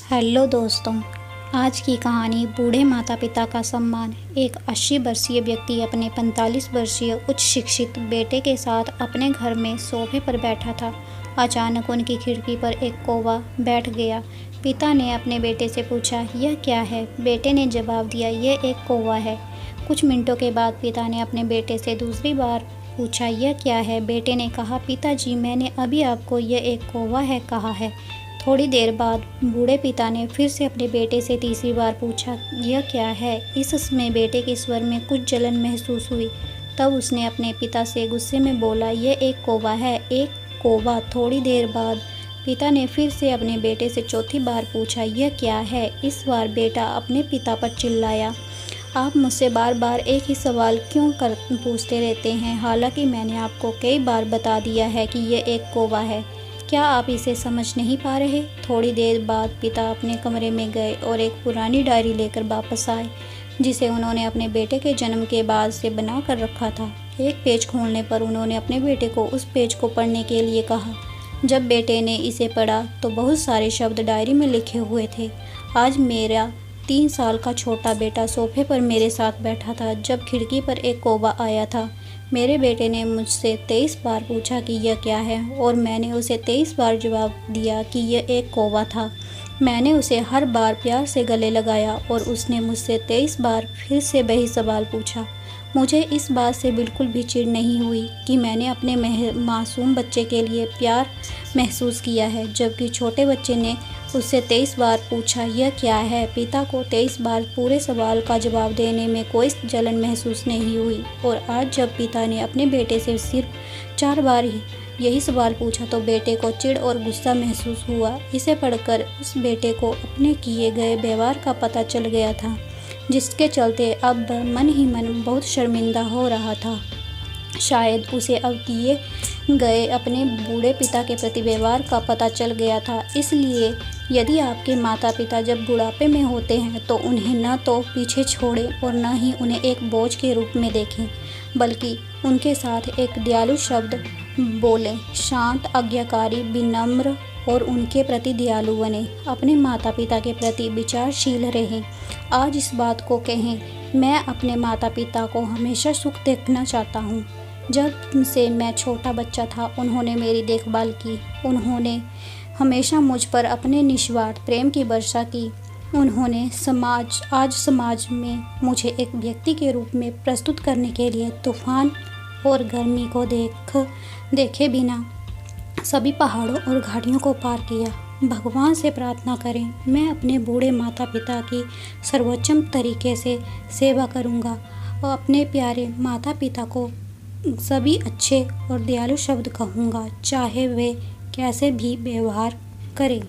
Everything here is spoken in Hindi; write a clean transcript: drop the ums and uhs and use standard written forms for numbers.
हेलो दोस्तों, आज की कहानी बूढ़े माता पिता का सम्मान। एक 80 वर्षीय व्यक्ति अपने 45 वर्षीय उच्च शिक्षित बेटे के साथ अपने घर में सोफे पर बैठा था। अचानक उनकी खिड़की पर एक कौवा बैठ गया। पिता ने अपने बेटे से पूछा, यह क्या है? बेटे ने जवाब दिया, यह एक कौवा है। कुछ मिनटों के बाद पिता ने अपने बेटे से दूसरी बार पूछा, यह क्या है? बेटे ने कहा, पिताजी, मैंने अभी आपको यह एक कौवा है कहा है। थोड़ी देर बाद बूढ़े पिता ने फिर से अपने बेटे से तीसरी बार पूछा, यह क्या है? इस समय बेटे के स्वर में कुछ जलन महसूस हुई। तब उसने अपने पिता से गुस्से में बोला, यह एक कौवा है, एक कौवा। थोड़ी देर बाद पिता ने फिर से अपने बेटे से चौथी बार पूछा, यह क्या है? इस बार बेटा अपने पिता पर चिल्लाया, आप मुझसे बार बार एक ही सवाल क्यों पूछते रहते हैं? हालांकि मैंने आपको कई बार बता दिया है कि यह एक कौवा है। क्या आप इसे समझ नहीं पा रहे? थोड़ी देर बाद पिता अपने कमरे में गए और एक पुरानी डायरी लेकर वापस आए, जिसे उन्होंने अपने बेटे के जन्म के बाद से बना कर रखा था। एक पेज खोलने पर उन्होंने अपने बेटे को उस पेज को पढ़ने के लिए कहा। जब बेटे ने इसे पढ़ा तो बहुत सारे शब्द डायरी में लिखे हुए थे। आज मेरा 3 साल का छोटा बेटा सोफे पर मेरे साथ बैठा था जब खिड़की पर एक कौवा आया था। मेरे बेटे ने मुझसे 23 बार पूछा कि यह क्या है, और मैंने उसे 23 बार जवाब दिया कि यह एक कौवा था। मैंने उसे हर बार प्यार से गले लगाया और उसने मुझसे 23 बार फिर से वही सवाल पूछा। मुझे इस बात से बिल्कुल भी चिढ़ नहीं हुई कि मैंने अपने मासूम बच्चे के लिए प्यार महसूस किया है, जबकि छोटे बच्चे ने उससे 23 बार पूछा, यह क्या है? पिता को 23 बार पूरे सवाल का जवाब देने में कोई जलन महसूस नहीं हुई, और आज जब पिता ने अपने बेटे से सिर्फ 4 बार यही सवाल पूछा तो बेटे को चिढ़ और गुस्सा महसूस हुआ। इसे पढ़कर उस बेटे को अपने किए गए व्यवहार का पता चल गया था, जिसके चलते अब मन ही मन बहुत शर्मिंदा हो रहा था। शायद उसे अब किए गए अपने बूढ़े पिता के प्रति व्यवहार का पता चल गया था। इसलिए यदि आपके माता पिता जब बुढ़ापे में होते हैं तो उन्हें न तो पीछे छोड़ें और न ही उन्हें एक बोझ के रूप में देखें, बल्कि उनके साथ एक दयालु शब्द बोलें। शांत, आज्ञाकारी, विनम्र और उनके प्रति दयालु बने। अपने माता पिता के प्रति विचारशील रहें। आज इस बात को कहें, मैं अपने माता पिता को हमेशा सुख देखना चाहता हूँ। जब से मैं छोटा बच्चा था उन्होंने मेरी देखभाल की। उन्होंने हमेशा मुझ पर अपने निस्वार्थ प्रेम की वर्षा की। उन्होंने आज समाज में मुझे एक व्यक्ति के रूप में प्रस्तुत करने के लिए तूफान और गर्मी को देखे बिना सभी पहाड़ों और घाटियों को पार किया। भगवान से प्रार्थना करें, मैं अपने बूढ़े माता पिता की सर्वोत्तम तरीके से सेवा करूंगा और अपने प्यारे माता पिता को सभी अच्छे और दयालु शब्द कहूँगा, चाहे वे कैसे भी व्यवहार करें।